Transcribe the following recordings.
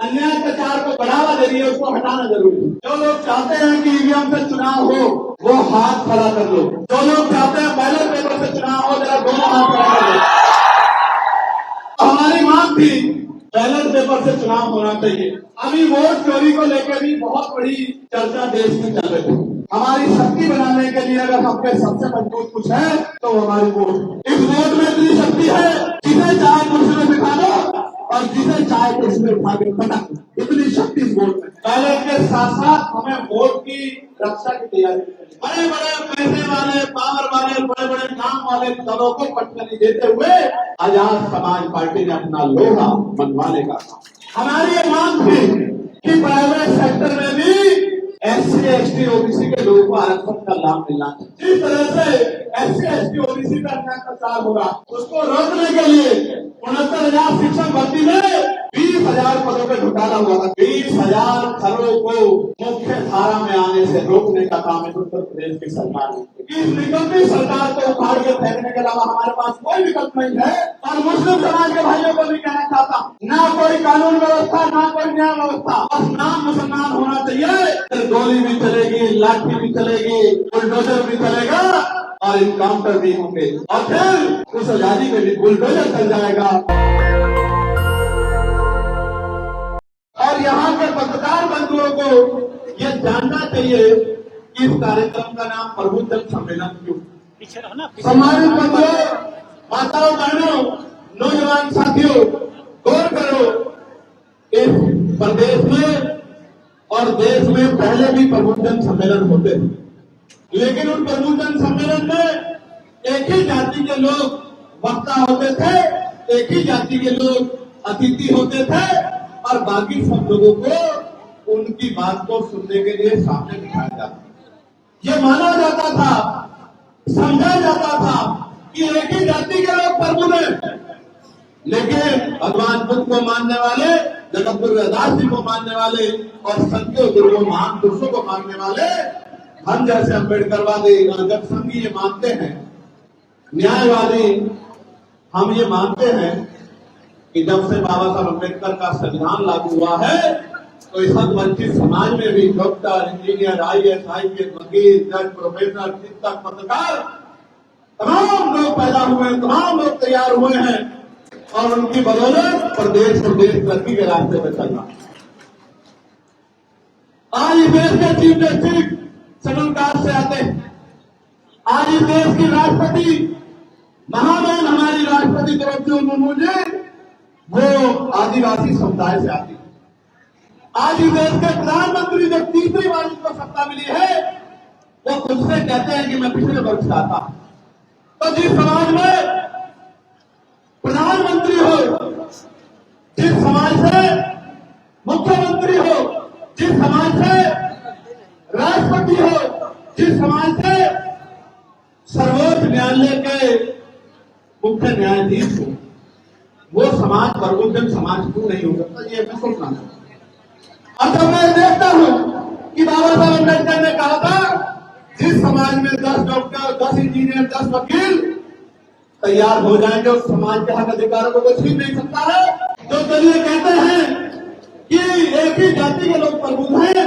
अन्याय अत्याचार को बढ़ावा दे रही है उसको हटाना जरूरी है। जो लोग चाहते हैं कि ईवीएम से चुनाव हो वो हाथ खड़ा कर लो। जो लोग चाहते हैं बैलेट पेपर से चुनाव हो जरा दोनों हाथ खड़ा कर लो। हमारी मांग थी बैलेट पेपर से चुनाव होना चाहिए। अभी वोट चोरी को लेकर भी बहुत बड़ी चर्चा देश में चल रही है। हमारी शक्ति बनाने के लिए अगर हम पे सबसे मजबूत कुछ है तो हमारी वोट। इस वोट में इतनी शक्ति है जिसे चाहे कुर्सी में बिठा दो और जिसे चाहे कुर्सी में उठा के पटक दो, इतनी शक्ति इस वोट में। बैलेट के साथ साथ हमें वोट की रक्षा की तैयारी करनी। बड़े बड़े पैसे वाले, पावर वाले, बड़े बड़े नाम वाले दलों को पटखनी देते हुए आजाद समाज पार्टी ने अपना लोहा मनवाने का काम। हमारी ये मांग थी कि प्राइवेट सेक्टर में भी SC ST OBC के लोगों को आरक्षण का लाभ मिलना चाहिए। जिस तरह से SC ST OBC का अन्याय प्रचार हो रहा उसको रोकने के लिए 69,000 शिक्षक भर्ती में 20,000 पदों पे घोटाला हुआ था। 20,000 खरों को मुख्य धारा में आने से रोकने का काम है उत्तर प्रदेश की सरकार ने। इस निकम्मी सरकार को उखाड़ के फेंकने के अलावा हमारे पास कोई विकल्प नहीं है। और मुस्लिम समाज के भाइयों को भी कहना चाहता हूँ, ना कोई कानून व्यवस्था, ना कोई न्याय व्यवस्था, बस नाम मुसलमान होना चाहिए। फिर गोली भी चलेगी, लाठी भी चलेगी, बुलडोजर भी चलेगा और इनकाउंटर भी होंगे और फिर उस आजादी में भी बुलडोजर चल जाएगा। और यहाँ के पत्रकार बंधुओं को यह जानना चाहिए कि इस कार्यक्रम का नाम प्रबुद्धजन सम्मेलन क्यों। सम्मानित बंधुओं, माताओं, बहनों, नौजवान साथियों, गौर करो, इस प्रदेश में और देश में पहले भी प्रबुद्धजन सम्मेलन होते थे, लेकिन उन प्रबुद्धजन सम्मेलन में एक ही जाति के लोग वक्ता होते थे, एक ही जाति के लोग अतिथि होते थे और बाकी सब लोगों को उनकी बात को सुनने के लिए सामने बिठाया जाता। ये माना जाता था, समझा जाता था कि एक ही जाति के लोग प्रभु हैं। लेकिन भगवान बुद्ध को मानने वाले, जगत गुरु रविदास जी को मानने वाले और संतों गुरुओं महान पुरुषों को मानने वाले हम जैसे अम्बेडकरवादी जब संघी ये मानते हैं, न्यायवादी हम ये मानते हैं कि जब से बाबा साहब अम्बेडकर का संविधान लागू हुआ है तो इस वंचित समाज में भी डॉक्टर, इंजीनियर, IAS, IPS, वकील, जज, प्रोफेसर, शिक्षक, पत्रकार तमाम लोग पैदा हुए, तमाम लोग तैयार हुए हैं और उनकी बदौलत प्रदेश और देश तरक्की के रास्ते पर चल रहा है। आज इस देश के चीफ जस्टिस शेड्यूल कास्ट से आते हैं। आज इस देश की राष्ट्रपति महामहिम हमारी राष्ट्रपति द्रौपदी मुर्मू जी वो आदिवासी समुदाय से आती है। आज इस देश के प्रधानमंत्री जब तीसरी बार उनको सत्ता मिली है वो खुद से कहते हैं कि मैं पिछले वर्ष का था। तो जिस समाज में प्रधानमंत्री हो, जिस समाज से मुख्यमंत्री हो, जिस समाज से राष्ट्रपति हो, जिस समाज से सर्वोच्च न्यायालय के मुख्य न्यायाधीश हो, वो समाज प्रबुद्धजन समाज क्यों नहीं हो सकता, ये मैं सोचना चाहता हूं। और जब मैं देखता हूं कि बाबा साहब अम्बेडकर ने कहा था जिस समाज में 10 डॉक्टर, 10 इंजीनियर, 10 वकील तैयार हो जाएंगे उस समाज के हक अधिकारों को छीन नहीं सकता है। जो चलिए कहते हैं कि एक ही जाति के लोग प्रबुद्ध हैं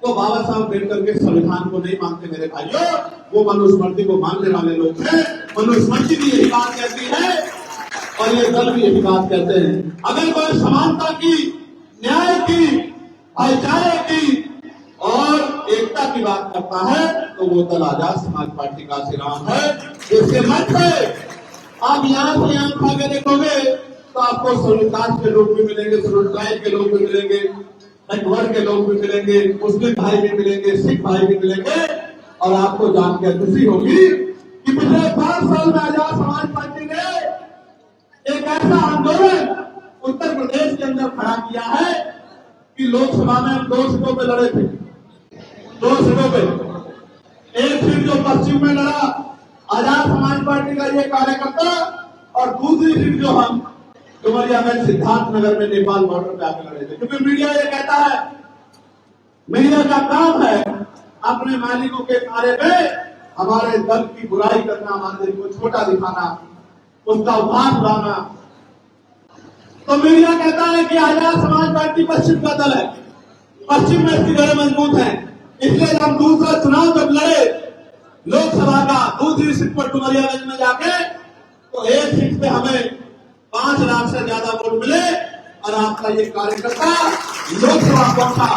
तो बाबा साहब अम्बेडकर के संविधान को नहीं मानते मेरे भाइयों, वो मनुस्मृति को मानने वाले लोग हैं। मनुस्मृति भी यही बात कहती है और ये दल भी यही बात कहते हैं। अगर कोई समानता की, न्याय की, भाईचारे की और एकता की बात करता है तो वो दल आजाद समाज पार्टी का श्रीराम है। इसके मंच पे आप यहाँ से यहाँ आगे देखोगे तो आपको शेड्यूल कास्ट के लोग भी मिलेंगे, शेड्यूल ट्राइब के लोग भी मिलेंगे, वर्ग के लोग भी मिलेंगे, मुस्लिम भाई भी मिलेंगे, सिख भाई भी मिलेंगे और आपको जान के खुशी होगी कि पिछले 5 साल में आजाद समाज पार्टी ने एक ऐसा आंदोलन उत्तर प्रदेश के अंदर खड़ा किया है कि लोकसभा में हम 2 सीटों पे लड़े थे, 2 सीटों पे। एक सीट जो पश्चिम में लड़ा आजाद समाज पार्टी का ये कार्यकर्ता और दूसरी सीट जो हम डुमरिया में सिद्धार्थ नगर में नेपाल बॉर्डर पे आके लड़े थे। क्योंकि मीडिया ये कहता है, मीडिया का काम है अपने मालिकों के नारे पे हमारे दल की बुराई करना, हमारे दल को छोटा दिखाना, उसका उपहास उड़ाना। तो मीडिया कहता है कि आजाद समाज पार्टी पश्चिम का दल है, पश्चिम में इसकी जड़ें मजबूत हैं, इसलिए हम दूसरा चुनाव जब लड़े लोकसभा का दूसरी सीट पर डुमरियागंज में जाके, तो एक सीट पे हमें 5 लाख से ज्यादा वोट मिले और आपका ये कार्यकर्ता लोकसभा पहुंचा।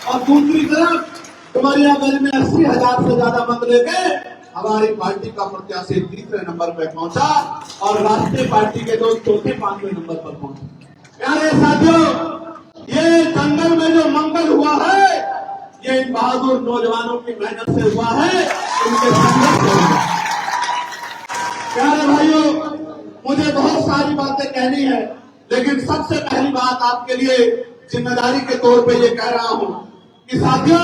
और दूसरी तरफ डुमरियागंज में 80,000 से ज्यादा मत लेके हमारी पार्टी का प्रत्याशी तीसरे नंबर पर पहुंचा और राष्ट्रीय पार्टी के लोग चौथे 5वें नंबर पर पहुंचे। प्यारे साथियों, ये जंगल में जो मंगल हुआ है, ये इन बहादुर नौजवानों की मेहनत से हुआ है, इनके संघर्ष से हुआ। प्यारे भाइयों, मुझे बहुत सारी बातें कहनी है, लेकिन सबसे पहली बात आपके लिए जिम्मेदारी के तौर पे ये कह रहा हूं कि साथियों,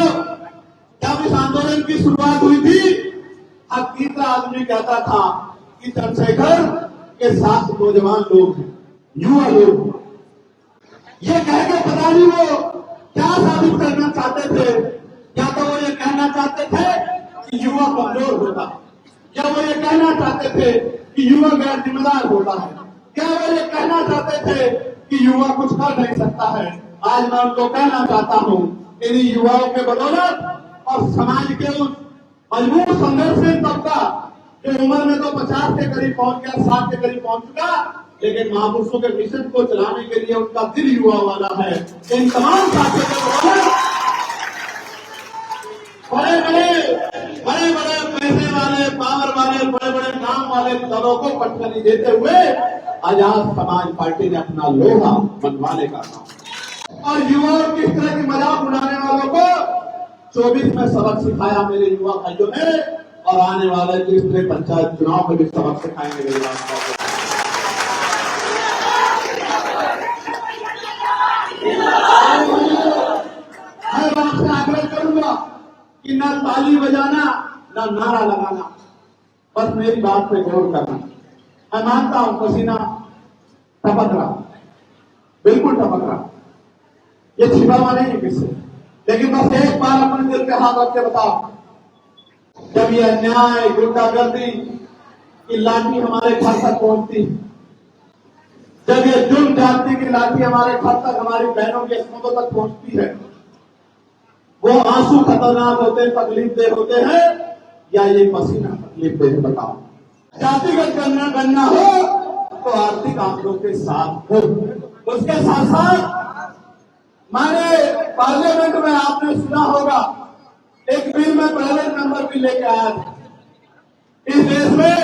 जब इस आंदोलन की शुरुआत हुई थी, हर तीसरा आदमी कहता था कि चंद्रशेखर के साथ नौजवान लोग हैं, युवा लोग हैं। ये कह के पता नहीं वो क्या साबित करना चाहते थे। या तो वो ये कहना चाहते थे कि युवा कमजोर होता है, या वो ये कहना चाहते थे कि युवा गैर जिम्मेदार होता है, क्या वो ये कहना चाहते थे कि युवा कुछ कर नहीं सकता है। आज मैं उनको कहना चाहता हूं, इन युवाओं के बदौलत और समाज के उस मजबूत संघर्षशील तबका जो उम्र में तो 50 के करीब पहुंच गया, 60 के करीब पहुंच चुका, लेकिन महापुरुषों के मिशन को चलाने के लिए उनका दिल युवा वाला है। इन तमाम साथियों के बदौलत बड़े बड़े पैसे वाले, पावर वाले, बड़े बड़े काम वाले दलों को पटखनी देते हुए आजाद समाज पार्टी ने अपना लोहा मनवाने का काम, और युवाओं की इस तरह की मजाक उड़ाने वालों को 24 में सबक सिखाया मेरे युवा भाइयों ने, और आने वाले तीसरे पंचायत चुनाव में भी सबक सिखाएंगे मेरे युवा भाइयों। मैं आपसे आग्रह करूंगा कि न ताली बजाना न नारा लगाना, बस मेरी बात पे गौर करना। मैं मानता हूं पसीना टपक रहा, बिल्कुल टपक रहा, ये छिपा हुआ नहीं है किससे, लेकिन बस एक बार अपने दिल पे हाथ रख के बताओ, जब ये अन्याय, गुंडागर्दी की लाठी हमारे घर तक पहुंचती, जब ये जुल्म जाति की लाठी हमारे घर तक, हमारी बहनों के स्कूलों तक पहुंचती है, वो आंसू खतरनाक होते, तकलीफ दे होते हैं, या ये पसीना तकलीफ दे? बताओ। जातिगत गणना हो तो आर्थिक आंकड़ों के साथ हो, उसके साथ साथ मैंने पार्लियामेंट में आपने सुना होगा एक बिल में प्राइवेट मेंबर भी लेके आया था। इस देश में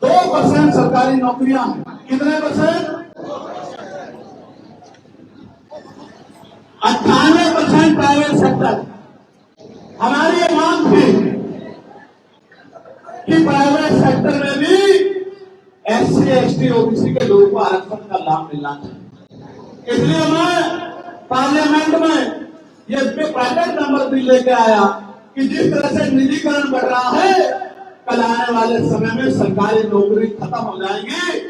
2% सरकारी नौकरियां हैं। कितने परसेंट? 98% private sector. हमारी ये मांग थी कि प्राइवेट सेक्टर में भी SC, ST, OBC के लोगों को आरक्षण का लाभ मिलना चाहिए। इसलिए मैं पार्लियामेंट में ये प्राइवेट नंबर भी लेके आया कि जिस तरह से निजीकरण बढ़ रहा है, कल आने वाले समय में सरकारी नौकरी खत्म हो जाएगी,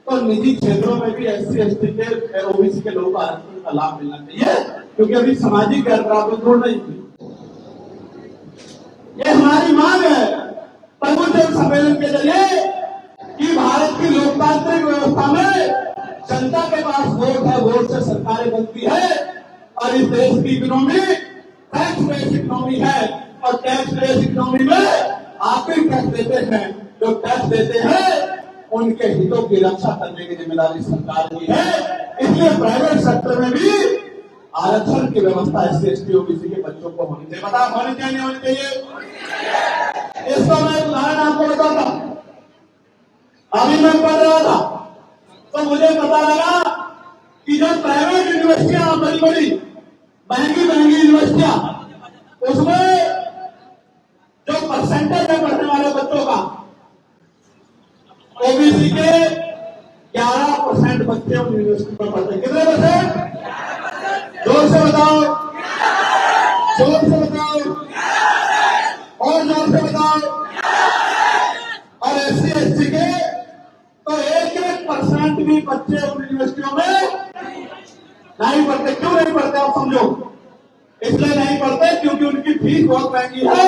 तो निजी क्षेत्रों में भी SC, ST के, OBC के लोगों को आरक्षण का लाभ मिलना चाहिए, क्योंकि अभी सामाजिक गैरबराबरी दूर नहीं हुई। ये हमारी मांग है प्रबुद्ध सम्मेलन के जरिए कि भारत की लोकतांत्रिक व्यवस्था में जनता के पास वोट है, वोट से सरकारें बनती है, और इस देश की इकोनॉमी टैक्स बेस्ड इकोनॉमी है, और टैक्स बेस्ड इकोनॉमी में आप ही टैक्स देते हैं। जो टैक्स देते हैं उनके हितों की रक्षा करने की जिम्मेदारी सरकार की है। इसलिए प्राइवेट सेक्टर में भी आरक्षण की व्यवस्था SC, ST, OBC के बच्चों को होनी चाहिए। बता, होनी चाहिए, होनी चाहिए। इसका मैं उदाहरण आपको बताता। अभी मैं पढ़ रहा था तो मुझे पता लगा कि जो प्राइवेट यूनिवर्सिटियां, बड़ी बड़ी महंगी यूनिवर्सिटियां, उसमें जो परसेंटेज है पढ़ने वाले बच्चों का, OBC के 11% बच्चे उन यूनिवर्सिटी में पढ़ते हैं। कितने परसेंट? जोर से बताओ, जोर से बताओ, और जोर से बताओ। और SC, ST के तो 1% भी बच्चे उन यूनिवर्सिटियों में नहीं पढ़ते। क्यों नहीं पढ़ते आप समझो? इसलिए नहीं पढ़ते क्योंकि उनकी फीस बहुत महंगी है,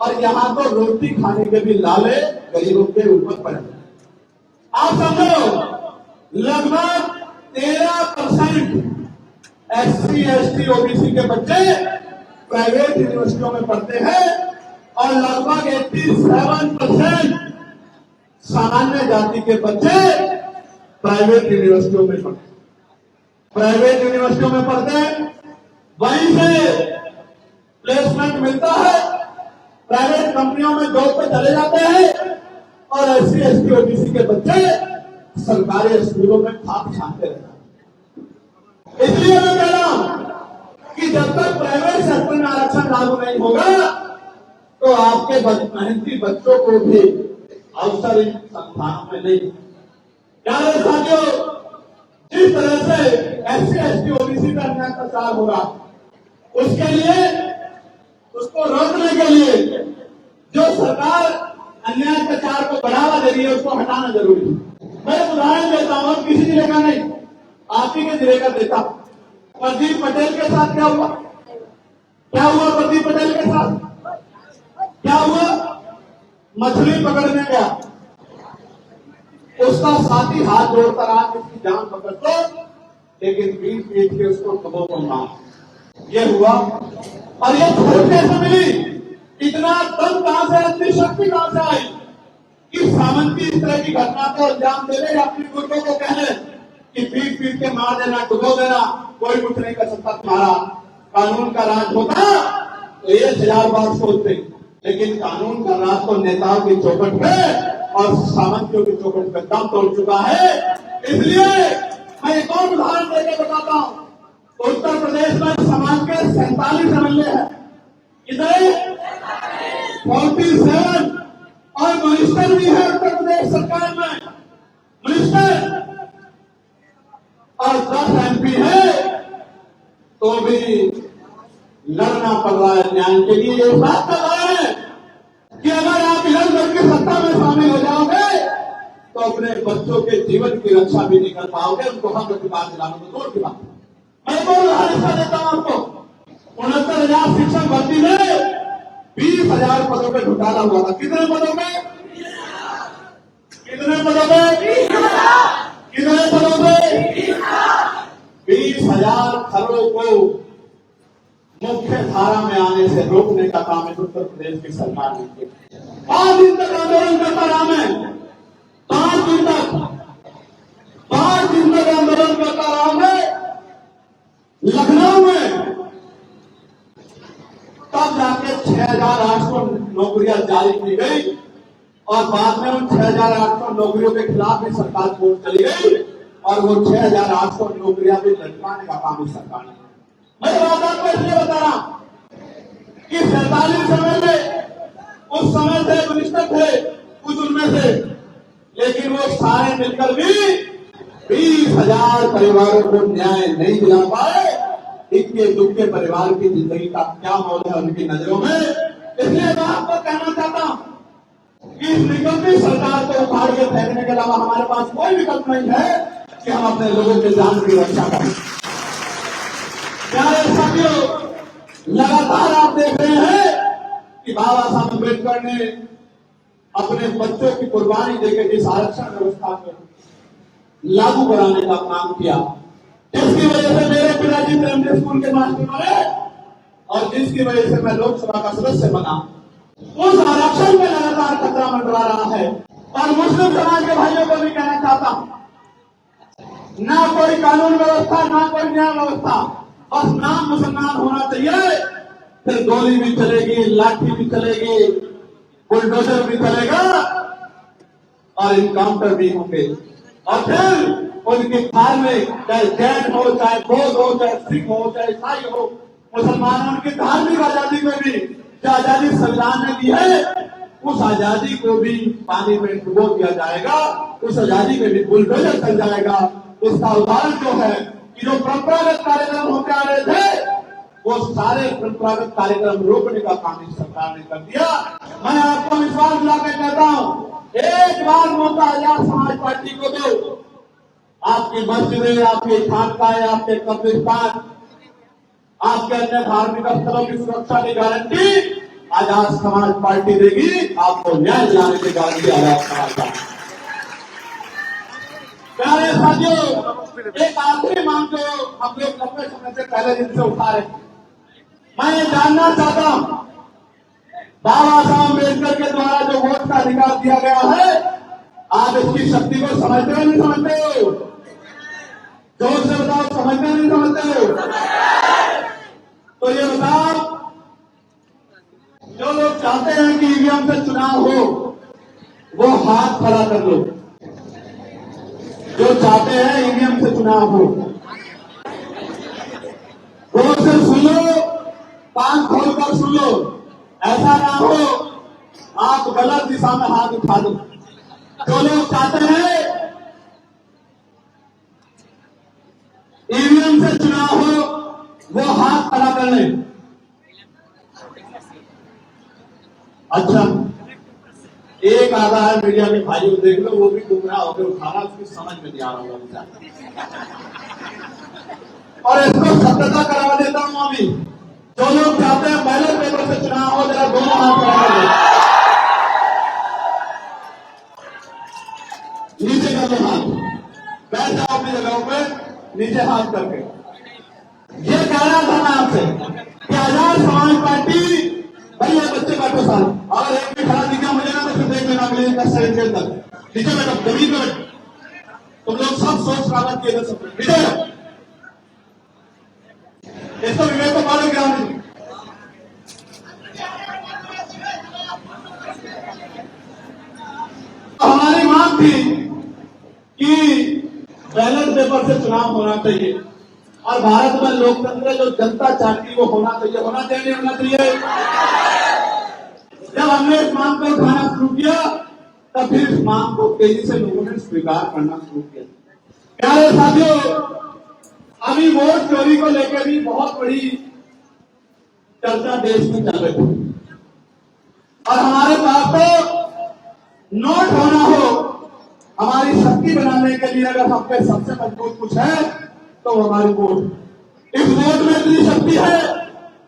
और यहाँ तो रोटी खाने के भी लाले गरीबों के ऊपर पड़े। आप समझो, लगभग 13% SC, ST, OBC के बच्चे प्राइवेट यूनिवर्सिटियों में पढ़ते हैं और लगभग 87% सामान्य जाति के बच्चे प्राइवेट यूनिवर्सिटियों में पढ़ते हैं। प्राइवेट यूनिवर्सिटियों में पढ़ते हैं, वहीं से प्लेसमेंट मिलता है, प्राइवेट कंपनियों में जॉब पे चले जाते हैं और SC, ST, OBC के बच्चे सरकारी स्कूलों में खाप छानते रहते हैं। इसलिए मैं कह रहा हूं कि जब तक प्राइवेट सेक्टर में आरक्षण लागू नहीं होगा तो आपके मेहनती बच्चों को भी अवसर इन संस्थानों में नहीं। क्या साथियों, जिस तरह से SC, ST, OBC का अन्याय प्रचार हो रहा उसके लिए, उसको रोकने के लिए जो सरकार अन्याय प्रचार को बढ़ावा दे रही है उसको हटाना जरूरी है। मैं उदाहरण देता हूं, किसी जिले का नहीं, आप ही के जिले का देता। प्रदीप पटेल के साथ क्या हुआ? क्या हुआ प्रदीप पटेल के साथ? क्या हुआ? मछली पकड़ने गया, उसका साथी हाथ जोड़कर आज उसकी जान पकड़ दो, लेकिन पीट पीट के उसको कबो को मार, ये हुआ। और ये छोड़ कैसे मिली? इतना दम कहां से, इतनी शक्ति कहां से आई कि सामंती इस तरह की घटना को अंजाम दे रहे, अपनी गुर्दों को कहने कि पीट पीट के मार देना, डुबो देना, कोई कुछ नहीं कर सकता तुम्हारा। कानून का राज होता तो 1000 बार सोचते, लेकिन कानून का राज तो नेताओं की चौखट पे और सामंतियों की चौखट पे दम तोड़ चुका है। इसलिए मैं एक और उदाहरण देकर बताता हूं। उत्तर प्रदेश में समाज के 47 MLA है, कितने? 47, और मिनिस्टर भी है उत्तर प्रदेश सरकार में, मिनिस्टर, और 10 MP है, तो भी लड़ना पड़ रहा है न्याय के लिए। ये बात कर रहा है कि अगर आप इधर करके सत्ता में शामिल हो जाओगे तो अपने बच्चों के जीवन की रक्षा भी नहीं कर पाओगे, उनको हक की बात दिलाने में दूर की बात। मैं तो उदाहरण देता हूं आपको, 69,000 शिक्षक भर्ती में 20,000 पदों पे घोटाला हुआ था। कितने पदों में? कितने पदों में? कितने पदों में? 20,000 खरों को मुख्य धारा में आने से रोकने का काम है उत्तर प्रदेश की सरकार ने किया। 5 दिन तक आंदोलन करता रहा मैं, 5 दिन तक आंदोलन करता रहा मैं लखनऊ में। तब जाके 6,800 नौकरियां जारी की गई और बाद में उन 6,800 नौकरियों के खिलाफ भी सरकार कोर्ट चली गई और वो 6,800 नौकरियां भी लटकाने का काम इस सरकार ने। मैं बात आपको इसलिए बता रहा कि 47 MLA उस समय थे, मिनिस्टर थे कुछ उनमें से, लेकिन वो सारे मिलकर भी 20,000 परिवारों को न्याय नहीं दिला पाए। इक्के दुक्के परिवार की जिंदगी का क्या मोल है उनकी नजरों में। इसलिए मैं आपको कहना चाहता हूं कि इस निकलती सरकार को उखाड़ के फेंकने के अलावा हमारे पास कोई विकल्प नहीं है कि हम अपने लोगों के जान की रक्षा करें। प्यारे साथियों, लगातार आप देख रहे हैं कि बाबा साहब अम्बेडकर ने अपने बच्चों की कुर्बानी देकर जिस आरक्षण व्यवस्था को लागू कराने का काम किया, जिसकी वजह से मेरे पिताजी प्राइमरी स्कूल के मास्टर बने और जिसकी वजह से मैं लोकसभा का सदस्य बना, उस आरक्षण में लगातार खतरा मंडरा रहा है। और मुस्लिम समाज के भाइयों को भी कहना चाहता हूं, ना कोई कानून व्यवस्था, ना कोई न्याय व्यवस्था, बस नाम मुसलमान होना चाहिए। फिर गोली भी चलेगी, लाठी भी चलेगी, बुलडोजर भी चलेगा और इनकाउंटर भी होंगे। और फिर उनके ख्याल में चाहे जैन हो, चाहे बौद्ध हो, चाहे सिख हो, चाहे ईसाई हो, मुसलमान उनकी धार्मिक आजादी में भी जो आजादी संविधान ने दी है, उस आजादी को भी पानी में डुबो दिया जाएगा, उस आजादी में भी बुलडोजर चल जाएगा। इसका उदाहरण जो है कि जो परंपरागत कार्यक्रम होते आ रहे थे, वो सारे परंपरागत कार्यक्रम रोकने का काम इस सरकार ने कर दिया। मैं आपको विश्वास दिलाकर कहता हूं, एक बार मौका आजाद समाज पार्टी को दो। आपकी मस्जिदें, आपके खानकाएं, आपके कब्रिस्तान, आपके अन्य धार्मिक स्थलों की सुरक्षा की गारंटी आजाद समाज पार्टी देगी। आपको न्याय दिलाने की गारंटी आजाद समाज पार्टी। प्यारे साथियों, एक आखिरी मांग जो हम लोग लंबे समय से पहले दिन से उठा रहे, मैं ये जानना चाहता हूं, बाबा साहब अम्बेडकर के द्वारा जो वोट का अधिकार दिया गया है, आप इसकी शक्ति को समझते हो नहीं समझते हो? जोर से बताओ, समझते हो नहीं समझते हो? तो ये बताओ, जो लोग चाहते हैं कि ईवीएम से चुनाव हो, वो हाथ खड़ा कर लो। जो चाहते हैं ईवीएम से चुनाव हो, वो से सुन लो, कान खोलकर सुन लो। ऐसा ना हो आप गलत दिशा में हाथ उठा दो। जो लोग चाहते हैं ईवीएम से चुनाव हो, वो हाथ खड़ा कर ले। अच्छा, एक आधा है मीडिया के भाइयों, देख लो, वो भी गुमराह होकर उठाना, उसकी समझ में नहीं आ रहा होगा। और इसको सत्यता करवा देता हूं अभी। जो लोग चाहते हैं बैलेट पेपर से चुनाव हो, जरा दोनों हाथ खड़ा कर दो, नीचे कर दो हाथ, बैठ जाओ अपनी जगहों पे, नीचे हाथ करके। ये कहना था मैं आपसे कि आजाद समाज पार्टी, भाई ये बच्चे बैठो साल, अगर एक भी खड़ा दिखा मुझे ना तो फिर देख लेना अगले दिन तक नीचे बैठो, जमीन पे बैठो। तुम लोग सब सोच प्राप्त किए थे, सब नीचे बैठो। इसको विवेक को मालूम क्या नहीं। हमारी मांग थी कि बैलेट पेपर से चुनाव होना चाहिए और भारत में लोकतंत्र जो जनता चाहती वो होना चाहिए। होना चाहिए नहीं होना चाहिए? जब हमने इस मांग को उठाना शुरू किया, तब फिर इस मांग को तेजी से लोगों ने स्वीकार करना शुरू किया। प्यारे साथियों, अभी वोट चोरी को लेकर भी बहुत बड़ी चर्चा देश में चल रही है और हमारे पास तो नोट होना हो, हमारी शक्ति बनाने के लिए अगर हम पे सबसे मजबूत कुछ है तो हमारी वोट। इस वोट में इतनी शक्ति है,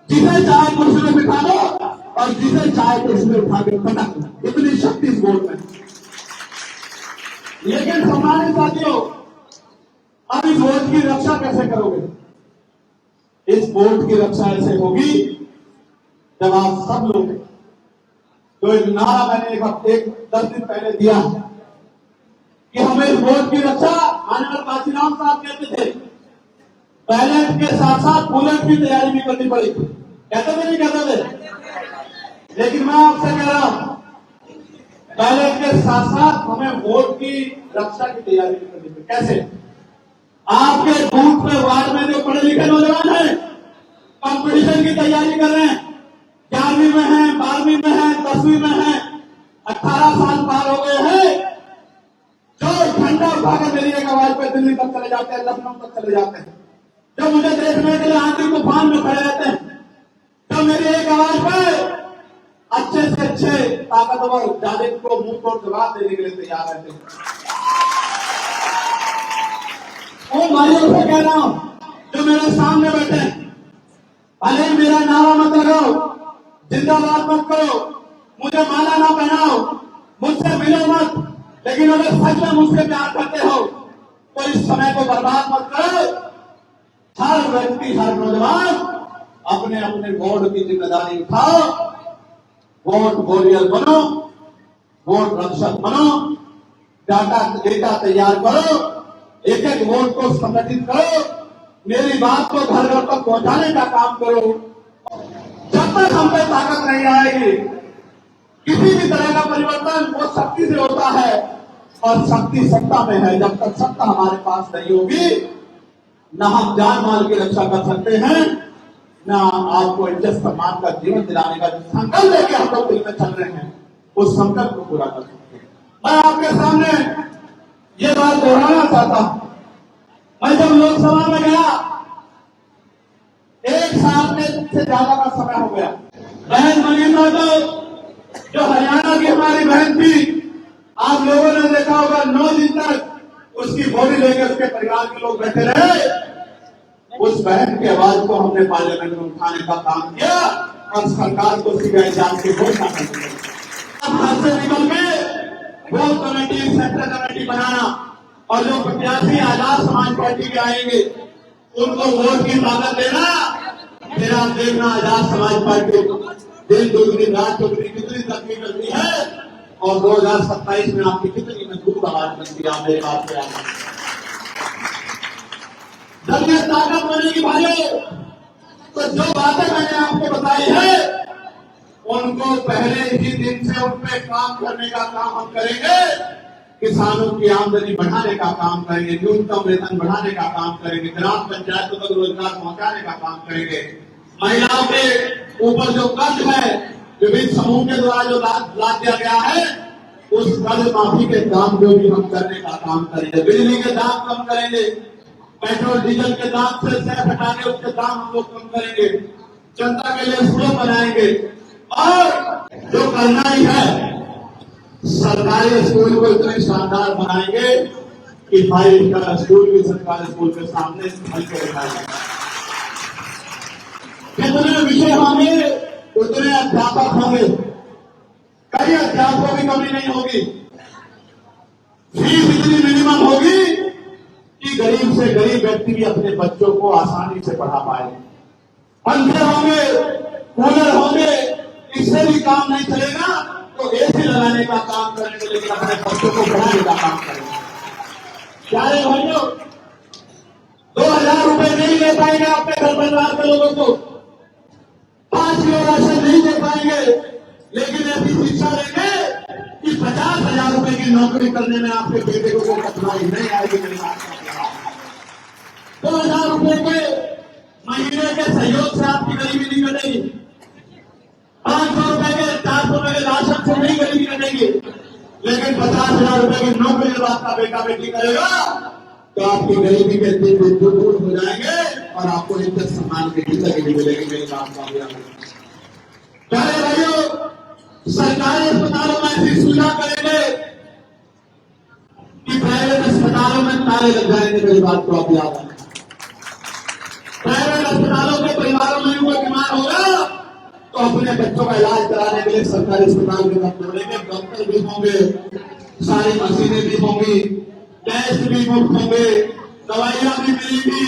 जिसे चाहे कुर्सी में बिठा दो और जिसे चाहे कुर्सी में उठा के पटक दो, इतनी शक्ति इस वोट में। लेकिन सम्मानित साथियों, अब इस वोट की रक्षा कैसे करोगे? इस वोट की रक्षा ऐसे होगी जब आप सब लोग, जो एक नारा मैंने एक 10 दिन पहले दिया कि हमें इस वोट की रक्षा, माननीय काशीराम साहब कहते थे बैलेट के साथ साथ बुलेट की तैयारी भी करनी पड़ी। कहते थे नहीं कहते थे? लेकिन मैं आपसे कह रहा हूं, बैलेट के साथ साथ हमें वोट की रक्षा की तैयारी भी करनी पड़ी। कैसे? आपके बूथ में, वार्ड में जो पढ़े लिखे नौजवान हैं, कंपटीशन की तैयारी कर रहे हैं, 11वीं में है, 12वीं में है, 10वीं में है, 18 साल पार हो गए हैं, जो ठंडा उठाकर मेरी एक आवाज पर दिल्ली तक चले जाते हैं, लखनऊ तक चले जाते हैं, जो मुझे देखने के लिए आंधी तूफान में खड़े रहते हैं, जो मेरी एक आवाज पर अच्छे से अच्छे ताकतवर जालिम को मुंह तोड़ जवाब देने के लिए तैयार रहते हैं। उन भाइयों से कह रहा हूं जो मेरे सामने बैठे हैं, भले मेरा नारा मत लगाओ, जिंदाबाद मत करो, मुझे माला ना पहनाओ, मुझसे मिलो मत, लेकिन अगर सच में मुझसे प्यार करते हो तो इस समय को बर्बाद मत करो। हर व्यक्ति, हर नौजवान अपने अपने वोट की जिम्मेदारी उठाओ, वोट वॉरियर बनो, वोट रक्षक बनो, डेटा तैयार करो, एक एक वोट को संगठित करो, मेरी बात को घर घर तक पहुंचाने का काम करो। जब तक हम पे ताकत नहीं आएगी, किसी भी तरह का परिवर्तन वो शक्ति से होता है और शक्ति सत्ता में है। जब तक सत्ता हमारे पास नहीं होगी, न हम जान माल की रक्षा कर सकते हैं, न आपको इज्जत सम्मान का जीवन दिलाने का जो संकल्प लेके हम लोग दिल में चल रहे हैं, उस संकल्प को पूरा कर सकते हैं। मैं आपके सामने ये बात दोहराना चाहता हूं। मैं जब लोकसभा में गया, 1 साल से ज्यादा का समय हो गया। बहन मनीषा जो हरियाणा की हमारी बहन थी, आप लोगों ने देखा होगा 9 दिन तक उसकी बॉडी लेकर उसके परिवार के लोग बैठे रहे। उस बहन की आवाज को हमने पार्लियामेंट में उठाने का काम किया और सरकार को सीबीआई जांच की घोषणा कर दी। घर से निकल के वो कमेटी, सेंट्रल कमेटी बनाना और जो प्रत्याशी आजाद समाज पार्टी के आएंगे उनको वोट की ताकत देना, फिर आप देखना आजाद समाज पार्टी दिन दोगुनी रात चौगुनी कितनी तरक्की करती है और 2027 में आपकी कितनी मजबूत आवाज बनती है। आप मेरे बात पे आए दल में ताकत बनेगी भाइयों। तो जो बातें मैंने आपको बताई है उनको पहले ही दिन से उन पे काम करने का काम हम करेंगे। किसानों की आमदनी बढ़ाने का काम करेंगे, न्यूनतम वेतन बढ़ाने का काम करेंगे, ग्राम पंचायतों तक रोजगार पहुंचाने का काम करेंगे। महिलाओं के ऊपर जो कर्ज है विभिन्न समूह के द्वारा जो लाद दिया गया है उस कर्ज माफी के काम को भी हम करने का काम करेंगे। बिजली के दाम कम करेंगे, पेट्रोल डीजल के दाम से हटा के उसके दाम हम लोग कम करेंगे, जनता के लिए स्कूल बनाएंगे और जो करना ही है सरकारी स्कूल को इतने शानदार बनाएंगे कि 5 स्टार स्कूल भी सरकारी स्कूल के सामने बन के दिखाएंगे। कितने विषय होंगे उतने अध्यापक होंगे, कई अध्यापकों की कमी नहीं होगी। फीस इतनी मिनिमम होगी कि गरीब से गरीब व्यक्ति भी अपने बच्चों को आसानी से पढ़ा पाए। पंखे होंगे, कूलर होंगे, इससे भी काम नहीं चलेगा तो एसी लगाने का काम करेंगे, लेकिन अपने बच्चों को पढ़ाने का काम करेंगे। प्यारे भाइयों, 2000 रुपए नहीं दे पाएंगे अपने घर परिवार के लोगों को, 5 किलो राशन नहीं दे पाएंगे, लेकिन ऐसी शिक्षा देंगे कि 50,000 रुपए की नौकरी करने में आपके बेटे को कोई कठिनाई नहीं आएगी। 2000 रुपए के महीने के सहयोग से आपकी गरीबी नहीं कटेगी, 500 रुपए के 400 रुपए के राशन से नहीं गरीबी कटेगी, लेकिन 50,000 रुपए की नौकरी जब आपका बेटा बेटी करेगा तो आपकी गरीबी के दिन दूर हो जाएंगे और आपको इज्जत सम्मान की जिंदगी भी मिलेगी। मेरी बात का प्यारे भाइयों, सरकारी अस्पतालों में ऐसी सुविधा करेंगे कि प्राइवेट अस्पतालों में ताले लग जाएंगे। मेरी बात को आप याद रखें। प्राइवेट अस्पतालों के परिवारों में कोई बीमार होगा तो अपने बच्चों का इलाज कराने के लिए सरकारी अस्पताल के साथ जोड़ेंगे। डॉक्टर भी होंगे, सारी मशीनें भी होंगी, टेस्ट भी मुफ्त होंगे, दवाइयां भी मिलेंगी,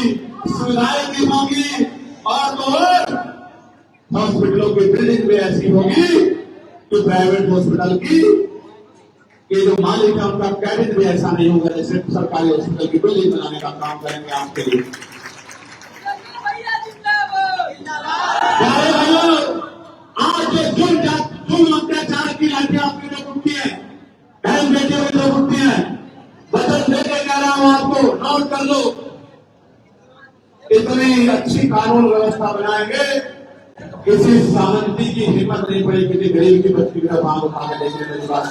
सुविधाएं भी होंगी और तो हॉस्पिटलों की बिल्डिंग भी ऐसी होगी कि प्राइवेट हॉस्पिटल की ये जो मालिक है उनका कैबिन भी ऐसा नहीं होगा जैसे सरकारी हॉस्पिटल की बिल्डिंग बनाने का काम करेंगे आपके लिए। आज जो जुल्म अत्याचार की लाठियां आपकी जो उठती है, बहन बेटियों की जो उठती है, वचन देकर कह रहा हूं आपको, नोट कर लो, इतनी अच्छी कानून व्यवस्था बनाएंगे किसी सामंती की हिम्मत नहीं पड़ी किसी गरीब की बच्ची की तरफ आंख उठा के देखने में। बात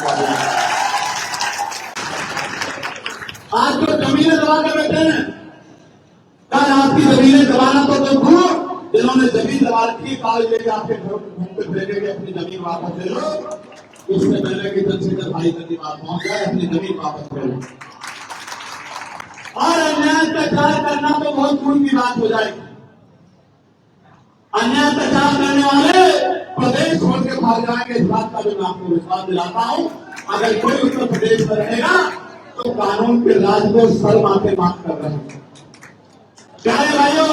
आज जो जमीनें दबा कर बैठे हैं, कल आपकी जमीनें दबाना तो दूर, जिन्होंने जमीन दबा रखी कागज लेके आपके घर घूमते फिरेंगे अपनी जमीन वापस ले लो, उससे पहले कि तहसीलदार भाई तक की बात पहुंच जाए अपनी जमीन वापस ले लो। और अन्याय अत्याचार करना तो बहुत दूर की बात हो जाएगी। अन्याय अत्याचार करने वाले प्रदेश छोड़ के भाग जाएंगे, इस बात का भी मैं आपको विश्वास दिलाता हूं। अगर कोई उत्तर प्रदेश में रहेगा तो कानून के राज को सर माथे माफ कर रहे हैं। प्यारे भाइयों,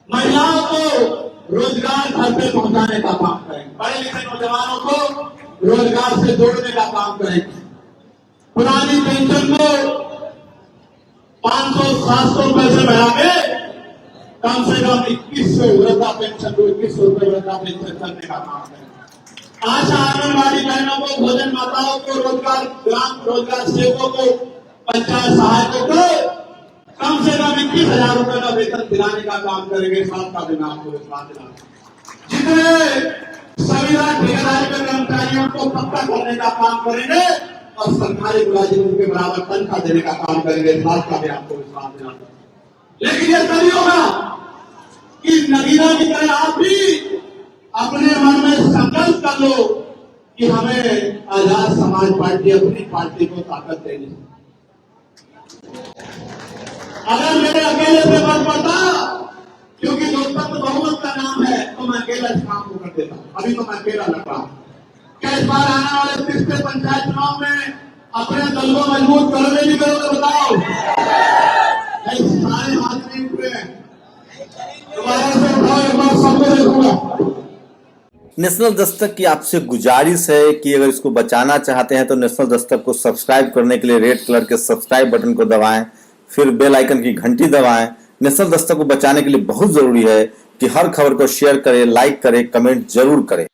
महिलाओं को रोजगार घर पे पहुंचाने का काम करेंगे, पढ़े लिखे नौजवानों को रोजगार से जोड़ने का काम करेंगे, पुरानी पेंशन को 500-700 रुपए से बढ़ा के कम से कम 2100 वृद्धा पेंशन को 2100 रुपए वृद्धा पेंशन करने का काम करेंगे। आशा आंगनबाड़ी बहनों को, भोजन माताओं को रोजगार, ग्राम रोजगार सेवकों को, पंचायत सहायकों को कम से कम 21,000 रुपए का वेतन दिलाने का काम करेंगे। इस बात का भी मैं आपको विश्वास दिलाऊंगा। जितने संविधान ठेकेदारी के कर्मचारियों को पक्का करने का काम करेंगे और सरकारी मुलाजिमों के बराबर तनख्वाह देने का काम करेंगे। इस बात का भी आपको विश्वास दिलाऊंगा। लेकिन यह तभी होगा कि नगीना की तरह आप भी अपने मन में संकल्प कर लो कि हमें आजाद समाज पार्टी अपनी पार्टी को ताकत देनी है। अगर मेरे अकेले से मत पड़ता, क्योंकि लोकतंत्र बहुमत का नाम है, तो मैं अकेला इस काम को कर देता। अभी तो मैं अकेला लड़ रहा हूं। क्या इस बार आने वाले 30 पंचायत चुनाव में अपने दल को मजबूत करोगे नहीं करोगे बताओ? नहीं, सारे हाथ नहीं उठ रहे हैं। दोबारा से उठाओ, एक बार सबको देखूंगा। नेशनल दस्तक की आपसे गुजारिश है कि अगर इसको बचाना चाहते हैं तो नेशनल दस्तक को सब्सक्राइब करने के लिए रेड कलर के सब्सक्राइब बटन को दबाएं, फिर बेल आइकन की घंटी दबाएं। नेशनल दस्तक को बचाने के लिए बहुत जरूरी है कि हर खबर को शेयर करें, लाइक करें, कमेंट जरूर करें।